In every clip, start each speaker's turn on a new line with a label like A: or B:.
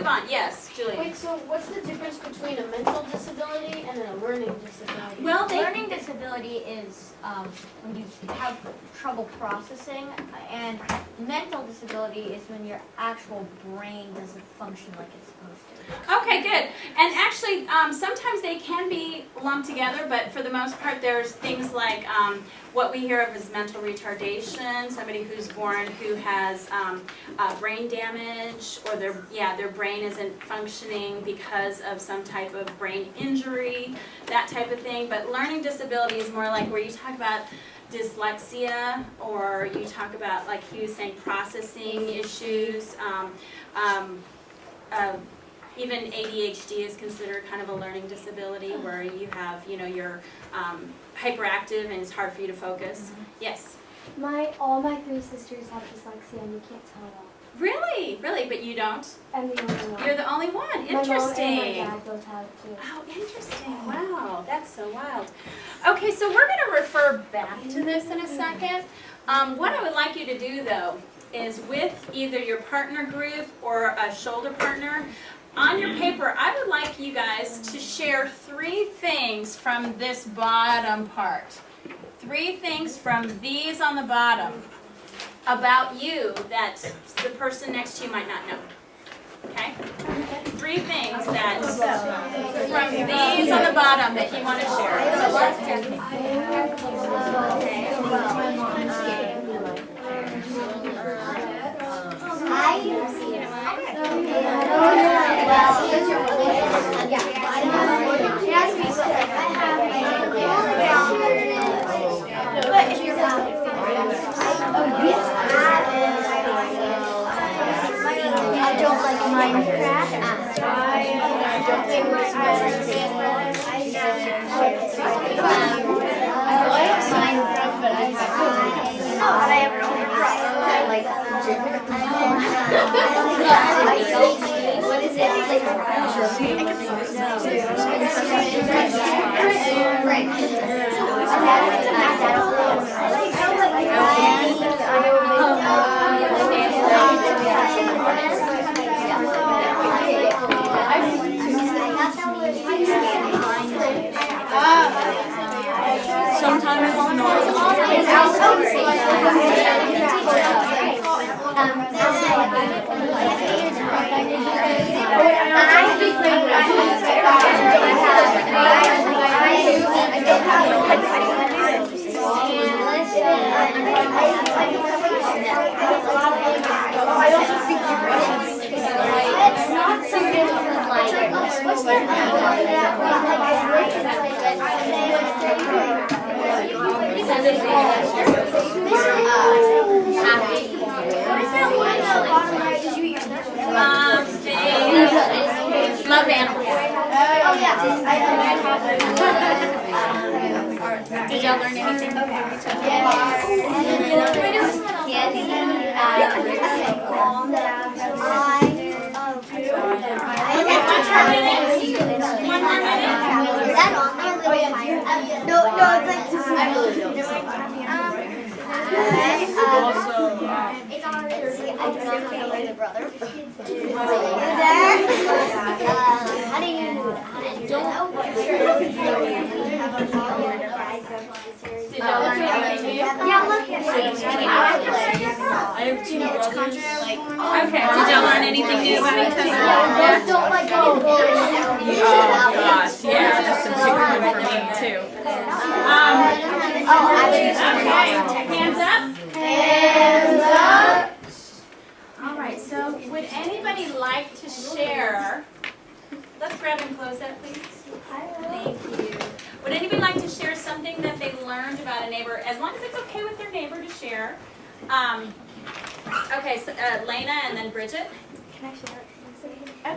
A: move on. Yes, Julie.
B: Wait, so what's the difference between a mental disability and a learning disability?
A: Well,
C: Learning disability is when you have trouble processing, and mental disability is when your actual brain doesn't function like it's supposed to.
A: Okay, good. And actually, sometimes they can be lumped together, but for the most part, there's things like what we hear of as mental retardation, somebody who's born who has brain damage, or their brain isn't functioning because of some type of brain injury, that type of thing. But learning disability is more like where you talk about dyslexia, or you talk about, like he was saying, processing issues. Even ADHD is considered kind of a learning disability, where you have, you're hyperactive and it's hard for you to focus. Yes?
D: All my three sisters have dyslexia and you can't tell that.
A: Really? Really? But you don't?
D: I'm the only one.
A: You're the only one. Interesting.
D: My mom and my dad both have it too.
A: Oh, interesting. Wow, that's so wild. Okay, so we're going to refer back to this in a second. What I would like you to do, though, is with either your partner group or a shoulder partner, on your paper, I would like you guys to share 3 things from this bottom part. 3 things from these on the bottom about you that the person next to you might not know. Okay? 3 things that from these on the bottom that you want to
D: I don't like Minecraft. I don't think what is
A: Sometimes they love animals. Did y'all learn anything?
E: I have 2 brothers.
A: Okay, did y'all learn anything new about each other?
E: Oh gosh, yeah, just some super good for me too.
A: Okay, hands up.
B: Hands up.
A: All right, so would anybody like to share? Let's grab and close that, please. Thank you. Would anybody like to share something that they learned about a neighbor, as long as it's okay with their neighbor to share? Okay, so Lena and then Bridget.
D: Can I share it?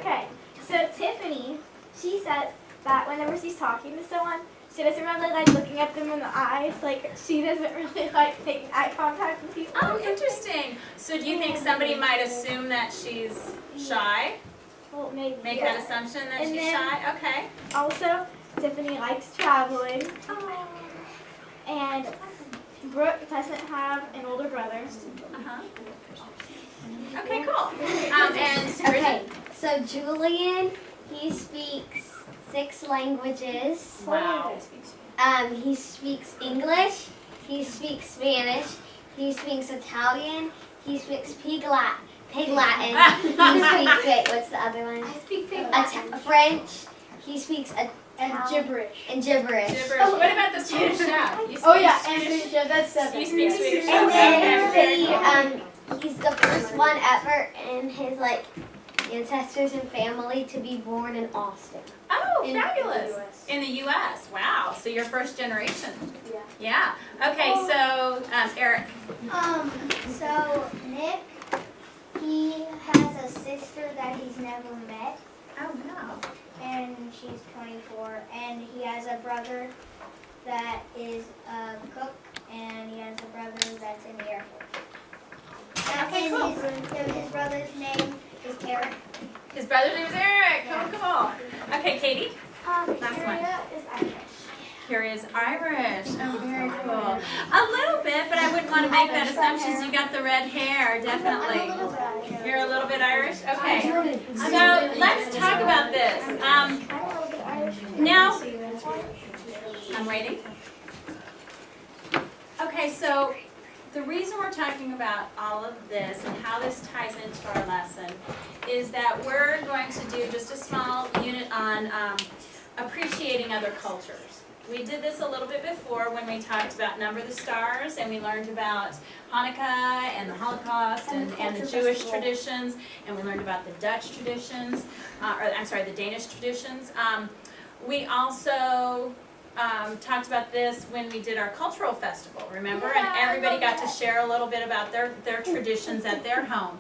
D: Okay, so Tiffany, she says that whenever she's talking to someone, she doesn't really like looking at them in the eyes. Like, she doesn't really like taking eye contact with people.
A: Oh, interesting. So do you think somebody might assume that she's shy?
D: Well, maybe.
A: Make that assumption that
D: And
A: she's
D: then-
A: shy? Okay.
D: Also, Tiffany likes traveling. And Brooke doesn't have an older brother.
A: Uh-huh. Okay, cool. And Bridget?
D: Okay,
F: So Julian, he speaks 6 languages.
A: Wow.
F: He speaks English, he speaks Spanish, he speaks Italian, he speaks Pig Latin, he speaks, wait, what's the other one?
B: I speak pig
F: French, he speaks
B: and gibberish.
F: and gibberish.
A: Gibberish. What about the Swedish chef? You
B: Oh
A: speak
B: yeah,
A: Swedish?
B: and yeah, that's 7.
A: You speak Swedish?
F: And then
A: Okay.
F: he's the first one ever in his ancestors and family to be born in Austin.
A: Oh,
B: In
A: fabulous.
B: the US.
A: In the U.S. Wow. So you're first generation.
B: Yeah.
A: Yeah. Okay. So Eric.
D: So Nick, he has a sister that he's never met,
A: Oh wow.
D: and she's 24, and he has a brother that is a cook, and he has a brother that's in the Air Force.
A: Okay, cool.
D: His brother's name is Eric.
A: His brother's name is Eric. Cool. Okay, Katie. Last one.
D: Kyria is Irish.
A: Kyria is Irish. Oh, very cool. A little bit, but I wouldn't want to make that assumption. You got the red hair, definitely. You're a little bit Irish? Okay. So let's talk about this. Now, I'm waiting. Okay, so the reason we're talking about all of this and how this ties into our lesson is that we're going to do just a small unit on appreciating other cultures. We did this a little bit before when we talked about Number the Stars, and we learned about Hanukkah and the Holocaust and the Jewish traditions, and we learned about the Dutch traditions, the Danish traditions. We also talked about this when we did our cultural festival, remember? And everybody got to share a little bit about their traditions at their home.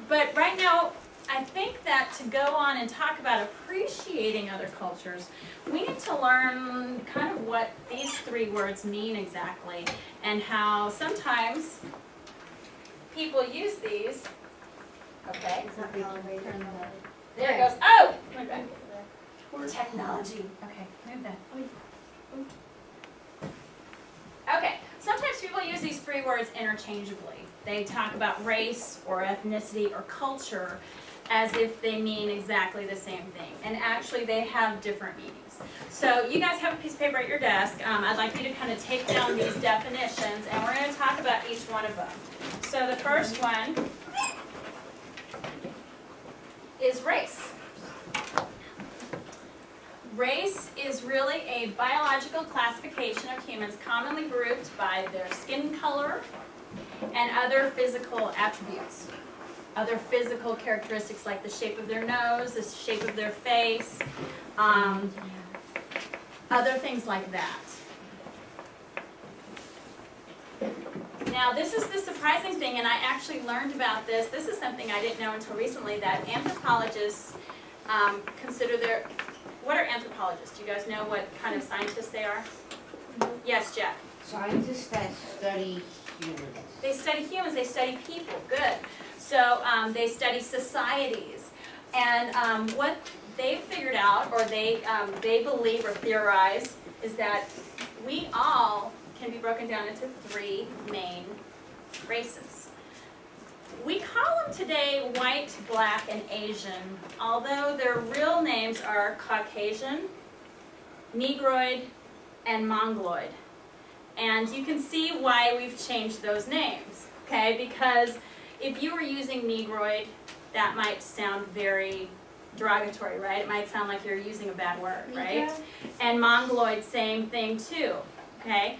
A: But right now, I think that to go on and talk about appreciating other cultures, we need to learn kind of what these 3 words mean exactly, and how sometimes people use these. Okay. There it goes. Oh! Technology. Okay, move that. Okay, sometimes people use these 3 words interchangeably. They talk about race or ethnicity or culture as if they mean exactly the same thing. And actually they have different meanings. So you guys have a piece of paper at your desk. I'd like you to kind of take down these definitions, and we're going to talk about each one of them. So the first one is race. Race is really a biological classification of humans commonly grouped by their skin color and other physical attributes. Other physical characteristics like the shape of their nose, the shape of their face, other things like that. Now this is the surprising thing, and I actually learned about this. This is something I didn't know until recently, that anthropologists consider their... What are anthropologists? Do you guys know what kind of scientists they are? Yes, Jack.
G: Scientists that study humans.
A: They study humans, they study people, good. So they study societies. And what they figured out, or they believe or theorize, is that we all can be broken down into 3 main races. We call them today white, black, and Asian, although their real names are Caucasian, Negroid, and Mongoloid. And you can see why we've changed those names, okay? Because if you were using Negroid, that might sound very derogatory, right? It might sound like you're using a bad word, right? And Mongoloid, same thing too, okay?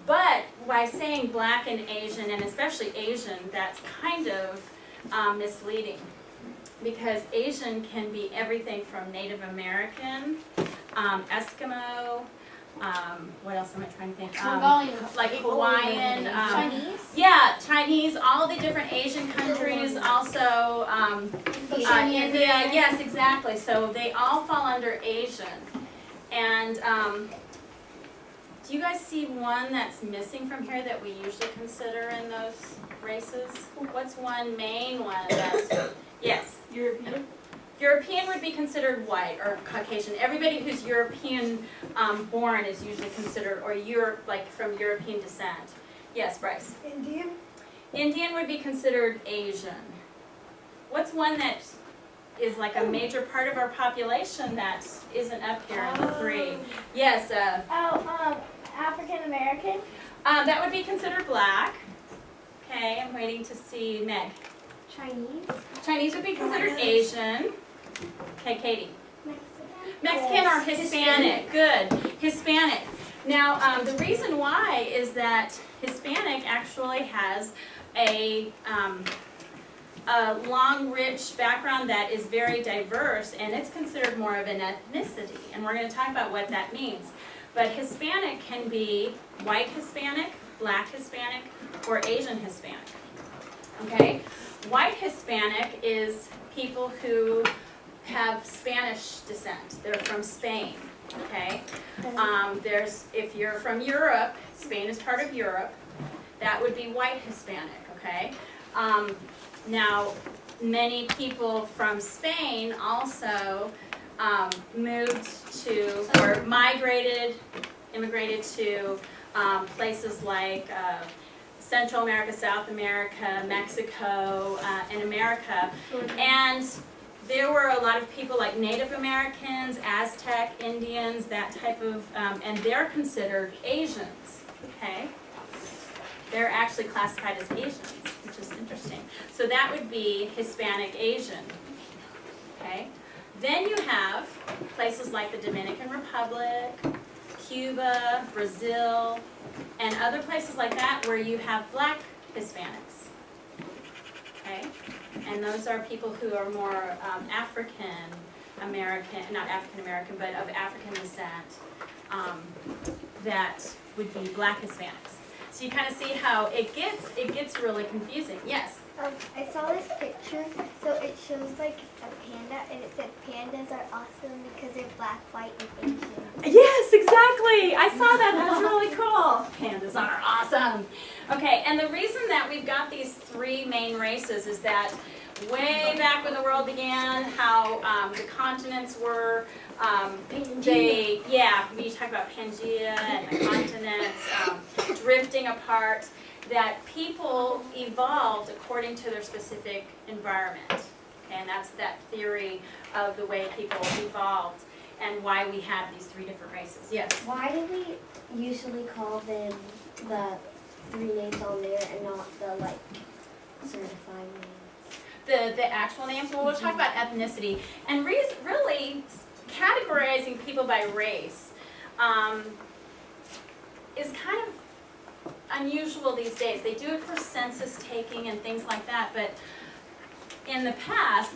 A: But by saying black and Asian, and especially Asian, that's kind of misleading. Because Asian can be everything from Native American, Eskimo, what else am I trying to think?
B: Mongolian.
A: Like Hawaiian,
B: Chinese.
A: yeah, Chinese, all the different Asian countries, also India, yes, exactly. So they all fall under Asian. And do you guys see one that's missing from here that we usually consider in those races? What's one main one that's, yes?
B: European.
A: European would be considered white or Caucasian. Everybody who's European born is usually considered, or like from European descent. Yes, Bryce?
D: Indian.
A: Indian would be considered Asian. What's one that is like a major part of our population that isn't up here in the three. Yes,
D: African American.
A: that would be considered black. Okay, I'm waiting to see Meg.
F: Chinese.
A: Chinese would be considered Asian. Okay, Katie.
D: Mexican.
A: Mexican or Hispanic. Good. Hispanic. Now, the reason why is that Hispanic actually has a long, rich background that is very diverse, and it's considered more of an ethnicity. And we're going to talk about what that means. But Hispanic can be white Hispanic, black Hispanic, or Asian Hispanic. Okay? White Hispanic is people who have Spanish descent. They're from Spain. Okay? If you're from Europe, Spain is part of Europe, that would be white Hispanic. Okay? Now, many people from Spain also moved to or immigrated to places like Central America, South America, Mexico, and America. And there were a lot of people like Native Americans, Aztec, Indians, that type of, and they're considered Asians, okay? They're actually classified as Asians, which is interesting. So that would be Hispanic Asian, okay? Then you have places like the Dominican Republic, Cuba, Brazil, and other places like that where you have black Hispanics, okay? And those are people who are more African American, not African American, but of African descent, that would be black Hispanics. So you kind of see how it gets really confusing. Yes?
D: I saw this picture, so it shows like a panda, and it said pandas are awesome because they're black, white, and Asian.
A: Yes, exactly. I saw that. That's really cool. Pandas are awesome. Okay, and the reason that we've got these three main races is that way back when the world began, how the continents were, when you talk about Pangea and the continents drifting apart, that people evolved according to their specific environment. Okay, and that's that theory of the way people evolved and why we have these three different races. Yes?
F: Why do we usually call them the three names on there and not the like certified names?
A: The actual names, well, we'll talk about ethnicity. And really, categorizing people by race is kind of unusual these days. They do it for census taking and things like that, but in the past,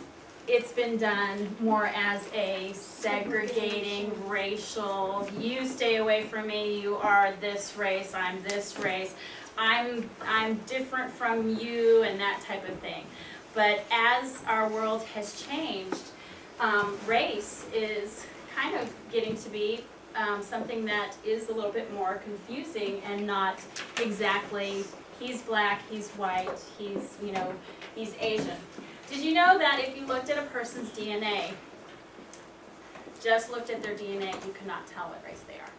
A: it's been done more as a segregating, racial, you stay away from me, you are this race, I'm this race, I'm different from you, and that type of thing. But as our world has changed, race is kind of getting to be something that is a little bit more confusing and not exactly, he's black, he's white, he's Asian. Did you know that if you looked at a person's DNA, just looked at their DNA, you could not tell what race they are?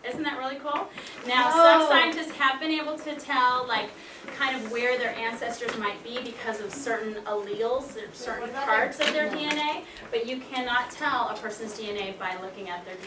A: Isn't that really cool? Now, some scientists have been able to tell, like, kind of where their ancestors might be because of certain alleles, or certain parts of their DNA, but you cannot tell a person's DNA by looking at their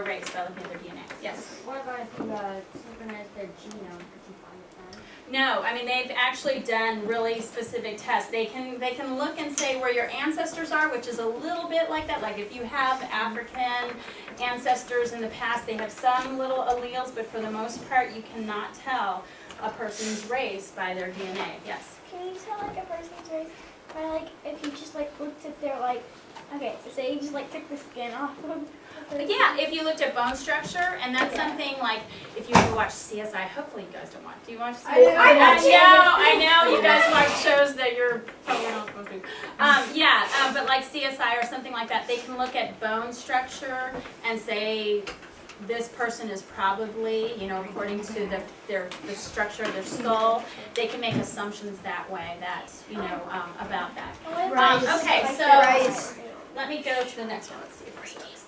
A: race, by looking at their DNA. Yes?
C: What about if you synchronize their genome? Could you find it then?
A: No, I mean, they've actually done really specific tests. They can look and say where your ancestors are, which is a little bit like that. Like if you have African ancestors in the past, they have some little alleles, but for the most part, you cannot tell a person's race by their DNA. Yes?
D: Can you tell like a person's race by like if you just like looked at their like, okay, so say you just like took the skin off of them?
A: Yeah, if you looked at bone structure, and that's something like, if you ever watch CSI, hopefully you guys don't watch. Do you watch CSI? I know, you guys watch shows that you're probably not supposed to. But like CSI or something like that, they can look at bone structure and say, this person is probably, according to the structure of their skull, they can make assumptions that way, that, about that. Okay, so let me go to the next one. Let's see if this works.